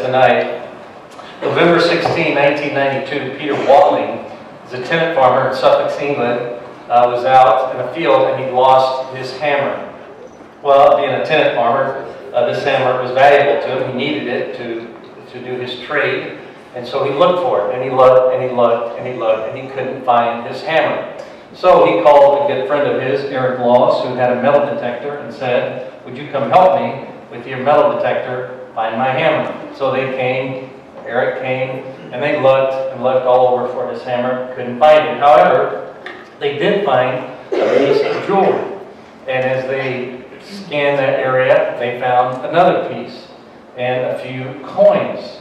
tonight. November 16, 1992, Peter Watling is a tenant farmer in Suffolk, England, was out in a field and he lost his hammer. Well, being a tenant farmer, this hammer was valuable to him. He needed it to do his trade, and so he looked for it, and he looked, and he looked, and he looked, and he couldn't find his hammer. So he called a good friend of his, Eric Laws, who had a metal detector, and said, "Would you come help me with your metal detector, find my hammer?" So they came, Eric came, and they looked and looked all over for his hammer, couldn't find it. However, they did find a piece of jewelry, and as they scanned that area, they found another piece and a few coins.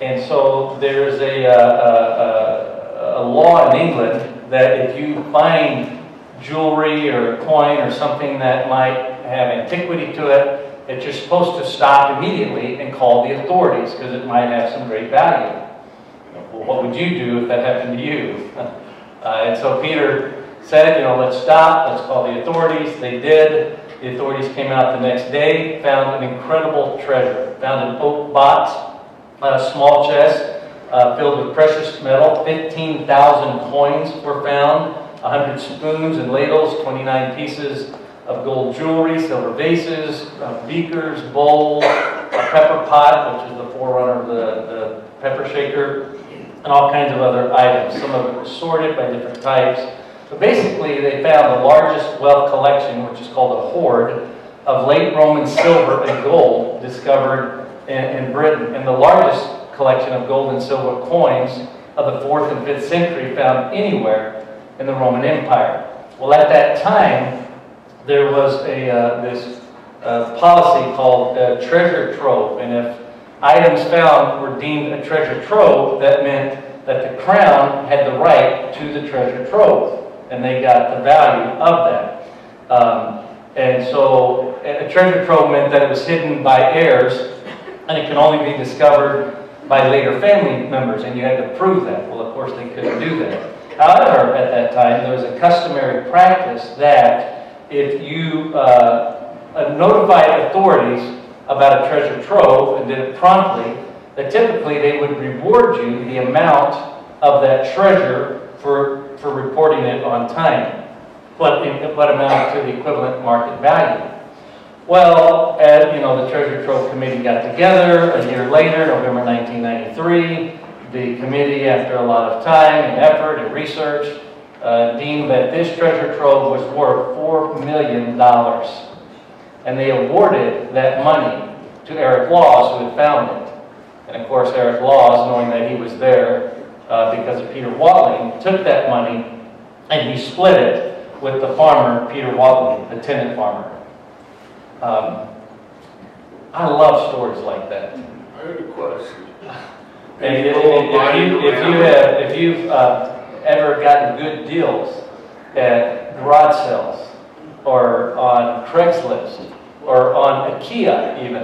And so there's a law in England that if you find jewelry or a coin or something that might have antiquity to it, that you're supposed to stop immediately and call the authorities because it might have some great value. Well, what would you do if that happened to you? And so Peter said, let's stop, let's call the authorities. They did. The authorities came out the next day, found an incredible treasure. Found an oak box, a small chest filled with precious metal. 15,000 coins were found, 100 spoons and ladles, 29 pieces of gold jewelry, silver vases, beakers, bowls, a pepper pot, which is the forerunner of the pepper shaker, and all kinds of other items. Some of it was sorted by different types. But basically, they found the largest wealth collection, which is called a hoard, of late Roman silver and gold discovered in Britain, and the largest collection of gold and silver coins of the 4th and 5th century found anywhere in the Roman Empire. Well, at that time, there was this policy called treasure trove, and if items found were deemed a treasure trove, that meant that the crown had the right to the treasure trove, and they got the value of that. And so a treasure trove meant that it was hidden by heirs, and it can only be discovered by later family members, and you had to prove that. Well, of course, they couldn't do that. However, at that time, there was a customary practice that if you notified authorities about a treasure trove and did it promptly, that typically they would reward you the amount of that treasure for reporting it on time, what amounted to the equivalent market value. Well, the Treasure Trove Committee got together a year later, November 1993. The committee, after a lot of time and effort and research, deemed that this treasure trove was worth $4 million. And they awarded that money to Eric Laws, who had found it. And of course, Eric Laws, knowing that he was there because of Peter Watling, took that money and he split it with the farmer, Peter Watling, the tenant farmer. I love stories like that. I had a question. And if you've ever gotten good deals at garage sales or on Craigslist or on IKEA even,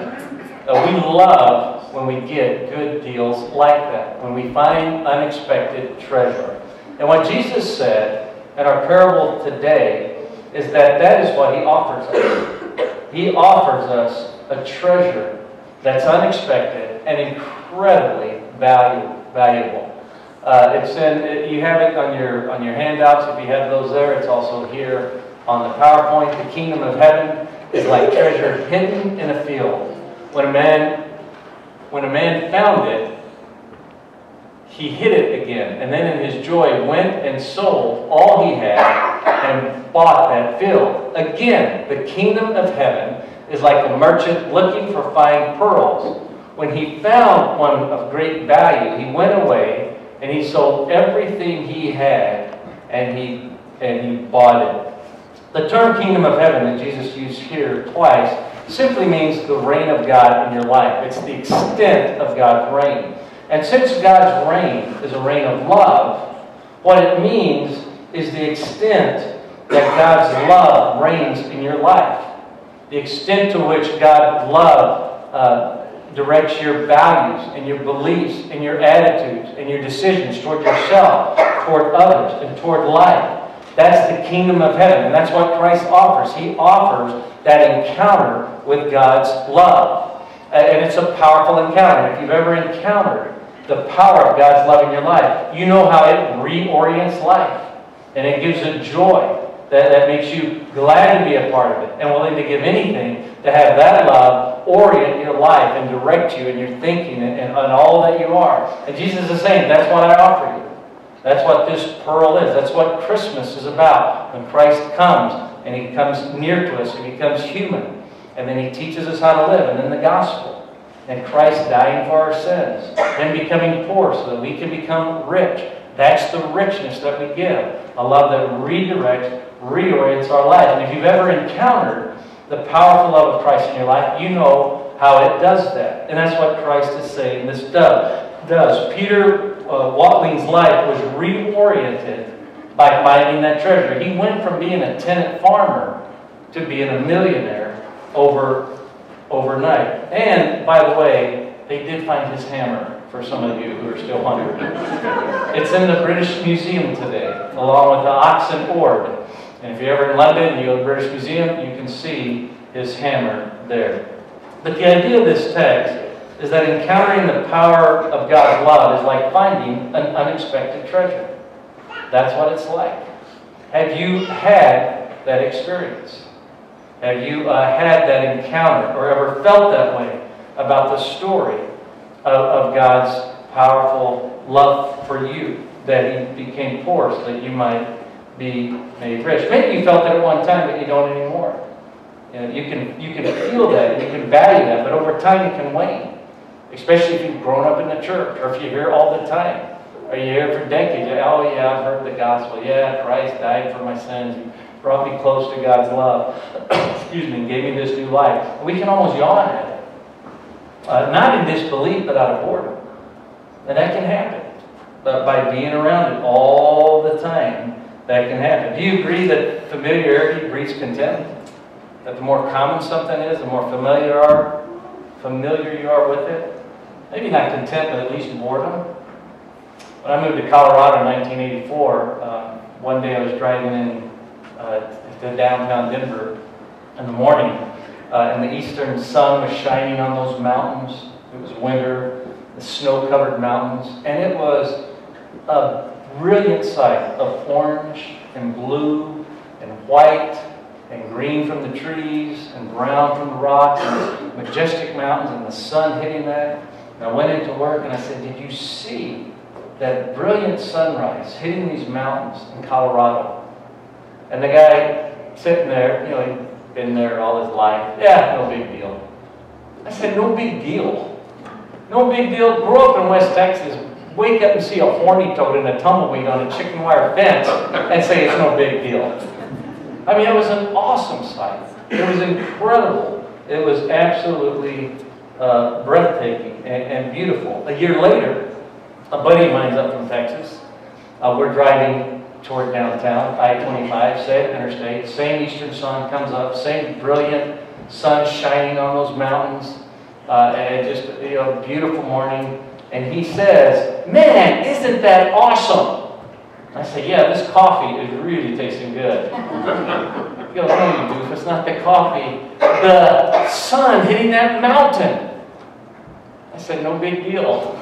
we love when we get good deals like that, when we find unexpected treasure. And what Jesus said in our parable today is that that is what he offers us. He offers us a treasure that's unexpected and incredibly valuable. You have it on your handouts. If you have those there, it's also here on the PowerPoint. The kingdom of heaven is like treasure hidden in a field. When a man found it, he hid it again, and then in his joy went and sold all he had and bought that field. Again, the kingdom of heaven is like a merchant looking for fine pearls. When he found one of great value, he went away and he sold everything he had and he bought it. The term kingdom of heaven that Jesus used here twice simply means the reign of God in your life. It's the extent of God's reign. And since God's reign is a reign of love, what it means is the extent that God's love reigns in your life. The extent to which God's love directs your values and your beliefs and your attitudes and your decisions toward yourself, toward others, and toward life. That's the kingdom of heaven, and that's what Christ offers. He offers that encounter with God's love. And it's a powerful encounter. If you've ever encountered the power of God's love in your life, you know how it reorients life. And it gives a joy that makes you glad to be a part of it and willing to give anything to have that love orient your life and direct you in your thinking and all that you are. And Jesus is saying, that's what I offer you. That's what this pearl is. That's what Christmas is about. When Christ comes and he comes near to us and he becomes human. And then he teaches us how to live. And then the gospel. And Christ dying for our sins. Then becoming poor so that we can become rich. That's the richness that we give. A love that redirects, reorients our life. And if you've ever encountered the powerful love of Christ in your life, you know how it does that. And that's what Christ is saying this does. Peter Watling's life was reoriented by finding that treasure. He went from being a tenant farmer to being a millionaire overnight. And, by the way, they did find his hammer, for some of you who are still wondering. It's in the British Museum today, along with the oxen orb. And if you're ever in London and you go to the British Museum, you can see his hammer there. But the idea of this text is that encountering the power of God's love is like finding an unexpected treasure. That's what it's like. Have you had that experience? Have you had that encounter or ever felt that way about the story of God's powerful love for you, that he became poor so that you might be made rich? Maybe you felt that at one time, but you don't anymore. You can feel that, you can value that, but over time it can wane. Especially if you've grown up in the church, or if you're here all the time, or you're here for decades. Oh yeah, I've heard the gospel. Yeah, Christ died for my sins. He brought me close to God's love. Excuse me, and gave me this new life. We can almost yawn at it. Not in disbelief, but out of boredom. And that can happen. But by being around it all the time, that can happen. Do you agree that familiarity breeds contempt? That the more common something is, the more familiar you are with it? Maybe not contempt, but at least boredom. When I moved to Colorado in 1984, one day I was driving in to downtown Denver in the morning, and the eastern sun was shining on those mountains. It was winter, the snow-covered mountains, and it was a brilliant sight of orange and blue and white and green from the trees and brown from the rocks and majestic mountains and the sun hitting that. And I went into work and I said, did you see that brilliant sunrise hitting these mountains in Colorado? And the guy sitting there, you know, he'd been there all his life. Yeah, no big deal. I said, no big deal. No big deal. Grew up in West Texas. Wake up and see a horny toad and a tumbleweed on a chicken wire fence and say it's no big deal. I mean, it was an awesome sight. It was incredible. It was absolutely breathtaking and beautiful. A year later, a buddy of mine's up from Texas. We're driving toward downtown, I-25, same interstate, same eastern sun comes up, same brilliant sun shining on those mountains, and just, you know, beautiful morning. And he says, man, isn't that awesome? I say, yeah, this coffee is really tasting good. He goes, no, you goof, it's not the coffee. The sun hitting that mountain. I said, no big deal.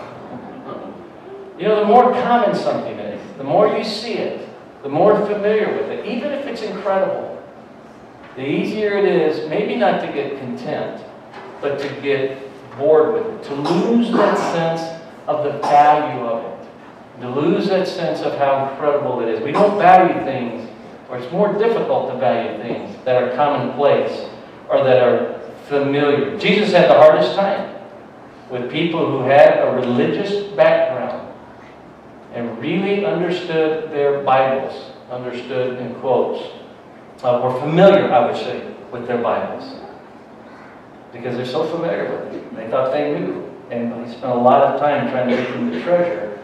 You know, the more common something is, the more you see it, the more familiar with it, even if it's incredible, the easier it is, maybe not to get content, but to get bored with it, to lose that sense of the value of it. To lose that sense of how incredible it is. We don't value things, or it's more difficult to value things that are commonplace or that are familiar. Jesus had the hardest time with people who had a religious background and really understood their Bibles, understood in quotes, were familiar, I would say, with their Bibles. Because they're so familiar with it. They thought they knew. And he spent a lot of time trying to get them to treasure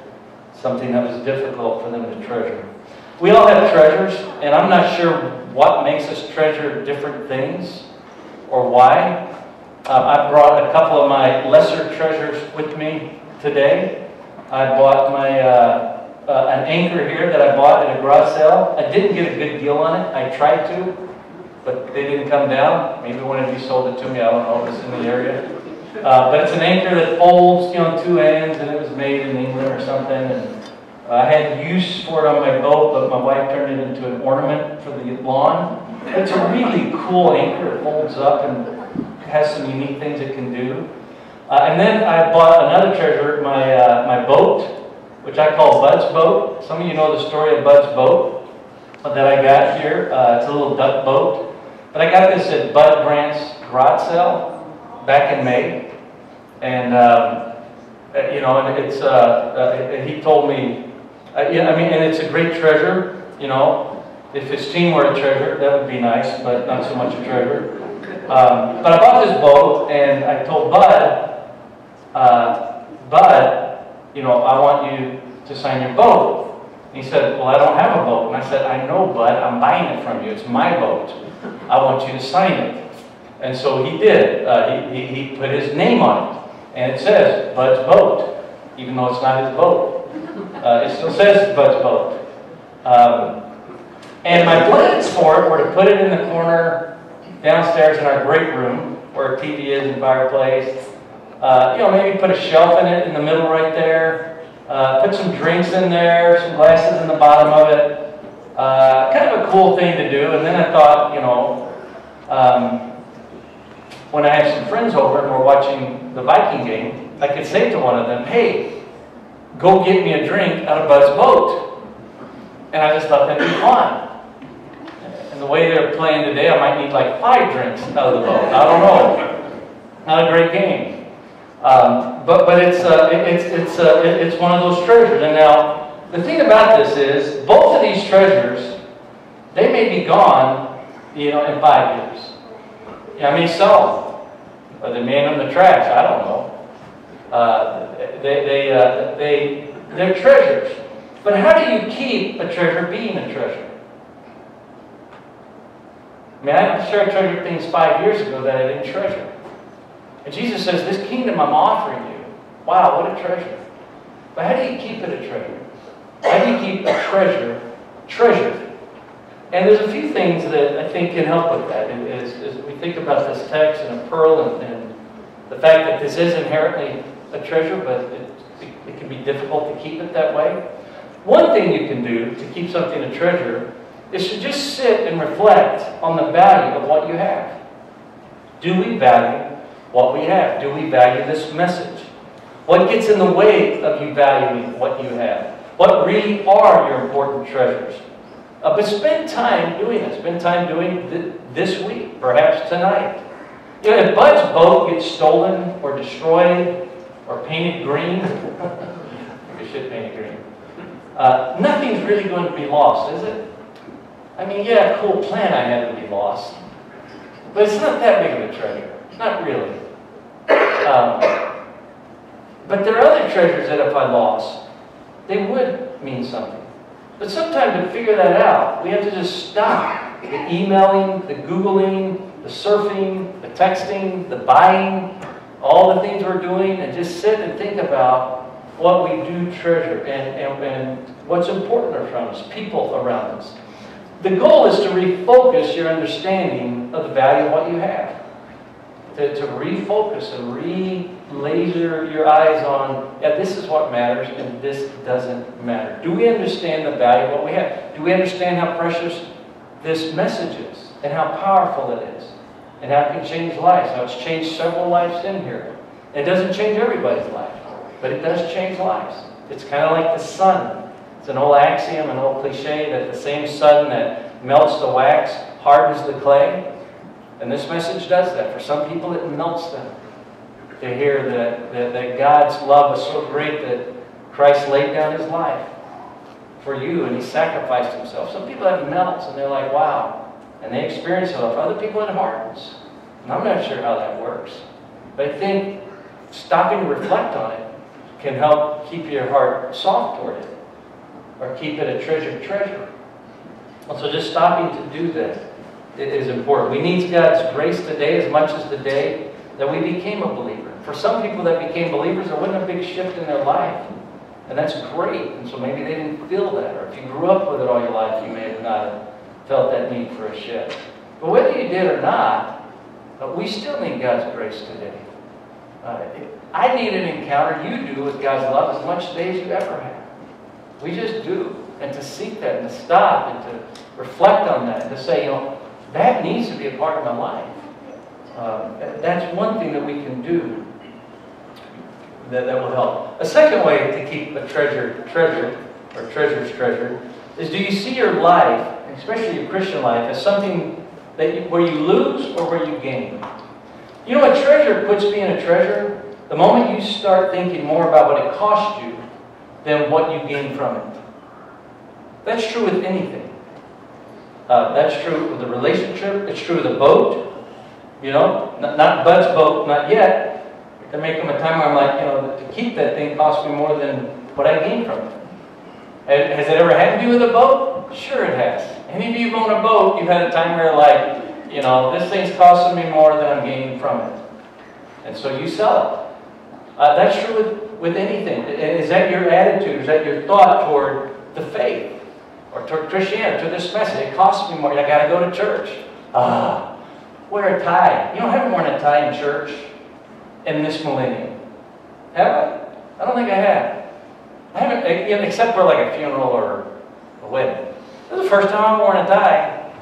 something that was difficult for them to treasure. We all have treasures, and I'm not sure what makes us treasure different things or why. I brought a couple of my lesser treasures with me today. I bought my an anchor here that I bought at a garage sale. I didn't get a good deal on it. I tried to, but they didn't come down. Maybe one of you sold it to me. I don't know if it's in the area. But it's an anchor that folds, you know, two ends, and it was made in England or something. And I had use for it on my boat, but my wife turned it into an ornament for the lawn. It's a really cool anchor. It folds up and has some unique things it can do. And then I bought another treasure, my boat, which I call Bud's boat. Some of you know the story of Bud's boat that I got here. It's a little duck boat. But I got this at Bud Grant's garage sale back in May, and you know, and it's he told me, yeah, I mean, and it's a great treasure. You know, if his team were a treasure, that would be nice, but not so much a treasure. But I bought this boat, and I told Bud, you know, I want you to sign your boat. And he said, well, I don't have a boat. And I said, I know, Bud, I'm buying it from you. It's my boat. I want you to sign it. And so he did. He put his name on it. And it says, Bud's boat, even though it's not his boat. It still says Bud's boat. And my plans for it were to put it in the corner downstairs in our great room, where a TV is and fireplace. You know, maybe put a shelf in it in the middle right there. Put some drinks in there, some glasses in the bottom of it. Kind of a cool thing to do. And then I thought, you know, when I have some friends over and we're watching the Viking game, I could say to one of them, hey, go get me a drink out of Bud's boat. And I just thought that'd be fun. And the way they're playing today, I might need like 5 drinks out of the boat. I don't know. Not a great game. But it's one of those treasures. And now, the thing about this is, both of these treasures, they may be gone, you know, in 5 years. I may sell them, or they may end up in the trash. I don't know. They're treasures. But how do you keep a treasure being a treasure? I mean, I'm sure I treasured things 5 years ago that I didn't treasure. And Jesus says, this kingdom I'm offering you, wow, what a treasure. But how do you keep it a treasure? How do you keep a treasure treasured? And there's a few things that I think can help with that. As we think about this text and a pearl and the fact that this is inherently a treasure, but it can be difficult to keep it that way. One thing you can do to keep something a treasure is to just sit and reflect on the value of what you have. Do we value what we have? Do we value this message? What gets in the way of you valuing what you have? What really are your important treasures? But spend time doing it. Spend time doing this week, perhaps tonight. You know, if Bud's boat gets stolen or destroyed or painted green, you should paint it green. Nothing's really going to be lost, is it? I mean, yeah, cool plan I had to be lost. But it's not that big of a treasure. Not really. But there are other treasures that if I lost, they would mean something. But sometimes to figure that out, we have to just stop the emailing, the Googling, the surfing, the texting, the buying, all the things we're doing, and just sit and think about what we do treasure and what's important around us, people around us. The goal is to refocus your understanding of the value of what you have. To refocus and re-laser your eyes on, yeah, this is what matters and this doesn't matter. Do we understand the value of what we have? Do we understand how precious this message is and how powerful it is and how it can change lives? How it's changed several lives in here. It doesn't change everybody's life, but it does change lives. It's kind of like the sun. It's an old axiom, an old cliche that the same sun that melts the wax hardens the clay. And this message does that. For some people, it melts them to hear that God's love was so great that Christ laid down His life for you and He sacrificed Himself. Some people it melts and they're like, wow. And they experience love. For other people, it hardens. And I'm not sure how that works. But I think stopping to reflect on it can help keep your heart soft toward it or keep it a treasured treasure. And so just stopping to do that is important. We need God's grace today as much as the day that we became a believer. For some people that became believers, there wasn't a big shift in their life. And that's great. And so maybe they didn't feel that. Or if you grew up with it all your life, you may have not felt that need for a shift. But whether you did or not, we still need God's grace today. I need an encounter, you do, with God's love as much today as you ever have. We just do. And to seek that and to stop and to reflect on that and to say, you know, that needs to be a part of my life. That's one thing that we can do that will help. A second way to keep a treasure's treasure, is do you see your life, especially your Christian life, as something that where you lose or where you gain? You know, a treasure puts being a treasure the moment you start thinking more about what it cost you than what you gain from it. That's true with anything. That's true with the relationship. It's true with the boat. You know, not Bud's boat, not yet. There may come a time where I'm like, you know, to keep that thing cost me more than what I gained from it. Has it ever happened to you with a boat? Sure it has. Any of you who've owned a boat, you've had a time where you're like, you know, this thing's costing me more than I'm gaining from it. And so you sell it. That's true with anything. Is that your attitude? Is that your thought toward the faith? Or toward Christianity, to this message? It costs me more. I got to go to church. Wear a tie. You know, I haven't worn a tie in church in this millennium. Have I? I don't think I have. I haven't, except for like a funeral or a wedding. This is the first time I've worn a tie.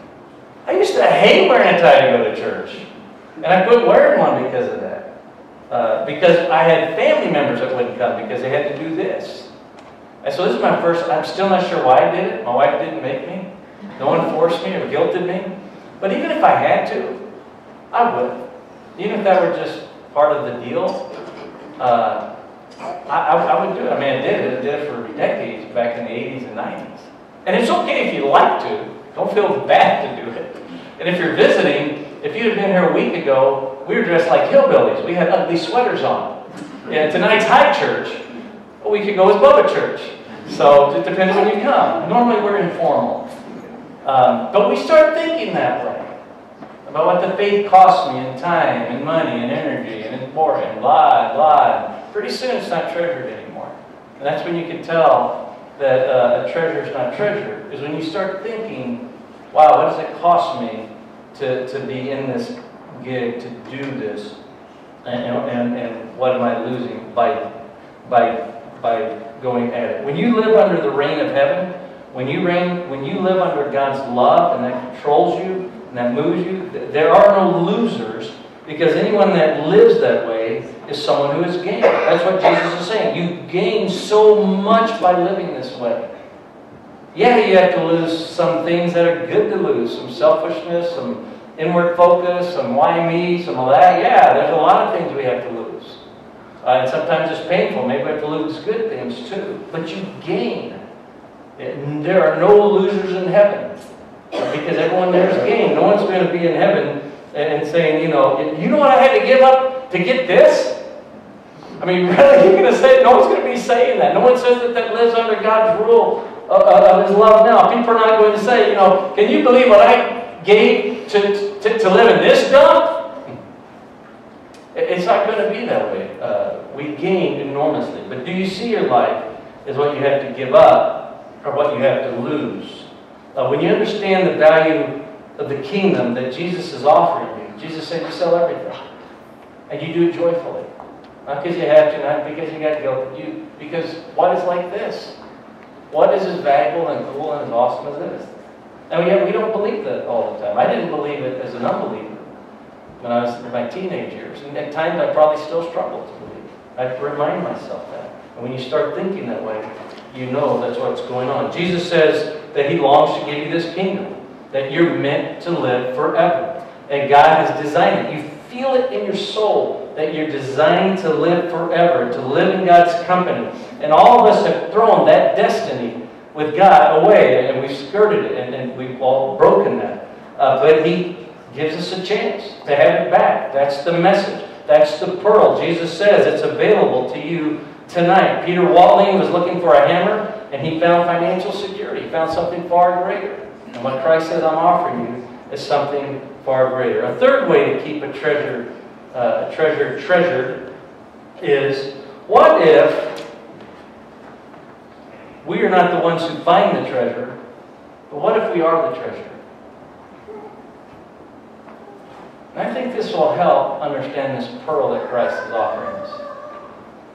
I used to hate wearing a tie to go to church. And I quit wearing one because of that. Because I had family members that wouldn't come because they had to do this. And so this is my first, I'm still not sure why I did it. My wife didn't make me. No one forced me or guilted me. But even if I had to, I would. Even if that were just part of the deal, I would do it. I mean, I did it. I did it for decades back in the 80s and 90s. And it's okay if you like to. Don't feel bad to do it. And if you're visiting, if you'd have been here a week ago, we were dressed like hillbillies. We had ugly sweaters on. And tonight's high church. A week ago was Bubba Church. So it depends when you come. Normally we're informal. But we start thinking that way. About what the faith costs me in time and money and energy and important, blah, blah. Pretty soon it's not treasured anymore. And that's when you can tell that a treasure is not treasure is when you start thinking, wow, what does it cost me to be in this gig, to do this? And what am I losing by going at it? When you live under the reign of heaven, when you live under God's love and that controls you and that moves you, there are no losers, because anyone that lives that way is someone who has gained. That's what Jesus is saying. You gain so much by living this way. Yeah, you have to lose some things that are good to lose, some selfishness, some inward focus, some why me, some of that. Yeah, there's a lot of things we have to lose. And sometimes it's painful. Maybe we have to lose good things too. But you gain. There are no losers in heaven, because everyone there is gained. No one's going to be in heaven and saying, you know what I had to give up to get this? I mean, really, you're going to say, no one's going to be saying that. No one says that lives under God's rule of His love now. People are not going to say, can you believe what I gave to live in this dump? It's not going to be that way. We gain enormously. But do you see your life as what you have to give up or what you have to lose? When you understand the value of the kingdom that Jesus is offering you, Jesus said you sell everything. And you do it joyfully. Not because you have to, not because you got guilt, but because what is like this? What is as valuable and cool and as awesome as this? And yet we don't believe that all the time. I didn't believe it as an unbeliever when I was in my teenage years. And at times I probably still struggle to believe it. I have to remind myself that. And when you start thinking that way, you know that's what's going on. Jesus says that He longs to give you this kingdom, that you're meant to live forever. And God has designed it. You feel it in your soul that you're designed to live forever, to live in God's company. And all of us have thrown that destiny with God away, and we've skirted it, and we've all broken that. But He gives us a chance to have it back. That's the message. That's the pearl. Jesus says it's available to you tonight. Peter Watling was looking for a hammer, and he found financial security. He found something far greater. And what Christ says I'm offering you is something far greater. A third way to keep a treasure treasured is, what if we are not the ones who find the treasure, but what if we are the treasure? And I think this will help understand this pearl that Christ is offering us.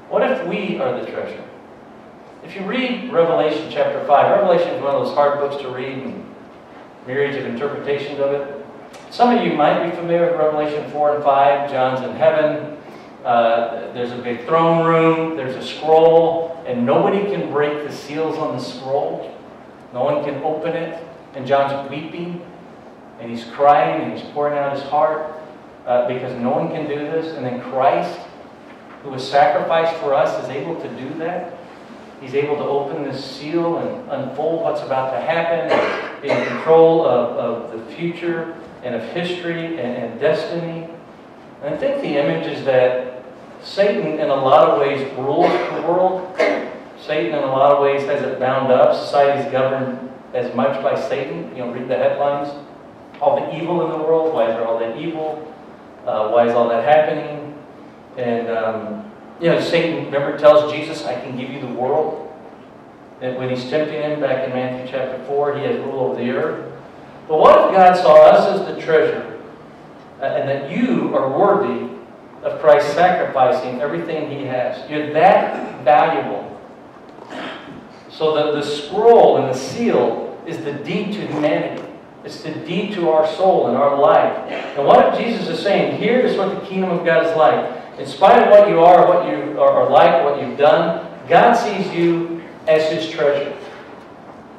What if we are the treasure? If you read Revelation chapter 5, Revelation is one of those hard books to read, and myriads of interpretations of it. Some of you might be familiar with Revelation 4 and 5. John's in heaven. There's a big throne room. There's a scroll, and nobody can break the seals on the scroll. No one can open it. And John's weeping, and he's crying, and he's pouring out his heart because no one can do this. And then Christ, who was sacrificed for us, is able to do that. He's able to open this seal and unfold what's about to happen, be in control of the future and of history and destiny. And I think the image is that Satan, in a lot of ways, rules the world. Satan, in a lot of ways, has it bound up. Society is governed as much by Satan. Read the headlines. All the evil in the world. Why is there all that evil? Why is all that happening? And Satan, remember, tells Jesus, I can give you the world. And when he's tempting him back in Matthew chapter 4, he has rule over the earth. But what if God saw us as the treasure, and that you are worthy of Christ sacrificing everything He has? You're that valuable. So that the scroll and the seal is the deed to humanity. It's the deed to our soul and our life. And what if Jesus is saying, here is what the kingdom of God is like. In spite of what you are, what you are like, what you've done, God sees you as His treasure.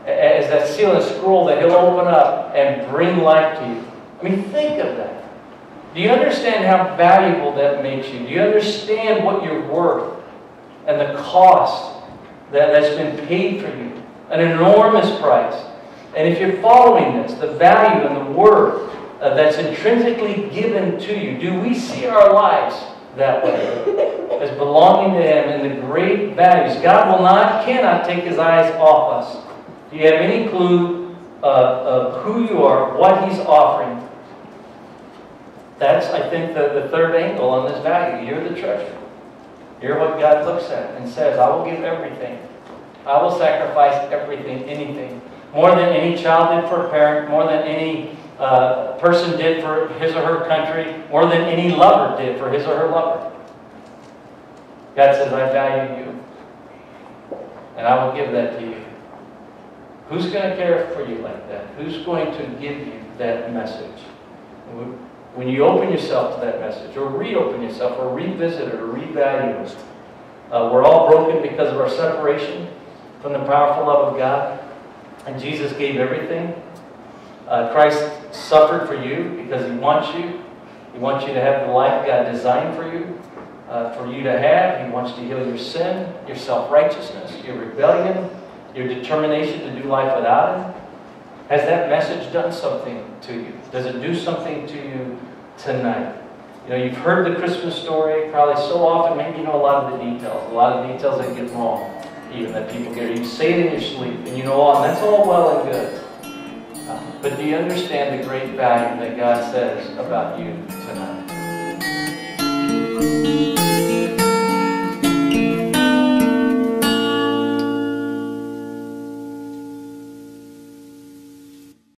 As that seal and scroll that He'll open up and bring life to you. I mean, think of that. Do you understand how valuable that makes you? Do you understand what you're worth and the cost that's been paid for you? An enormous price. And if you're following this, the value and the worth that's intrinsically given to you, do we see our lives that way, as belonging to Him and the great values? God cannot take His eyes off us. Do you have any clue of who you are, what He's offering? That's, I think, the third angle on this value. You're the treasure. You're what God looks at and says, I will give everything I will sacrifice everything, anything. More than any child did for a parent, more than any person did for his or her country, more than any lover did for his or her lover. God says, I value you, and I will give that to you. Who's going to care for you like that? Who's going to give you that message? When you open yourself to that message, or reopen yourself, or revisit it, or revalue it, we're all broken because of our separation from the powerful love of God. And Jesus gave everything. Christ suffered for you because He wants you. He wants you to have the life God designed for you to have. He wants to heal your sin, your self-righteousness, your rebellion, your determination to do life without Him. Has that message done something to you? Does it do something to you tonight? You know, you've heard the Christmas story probably so often, maybe you know a lot of the details. A lot of details that get wrong, even that people get. You say it in your sleep, and you know all, and that's all well and good. But do you understand the great value that God says about you tonight?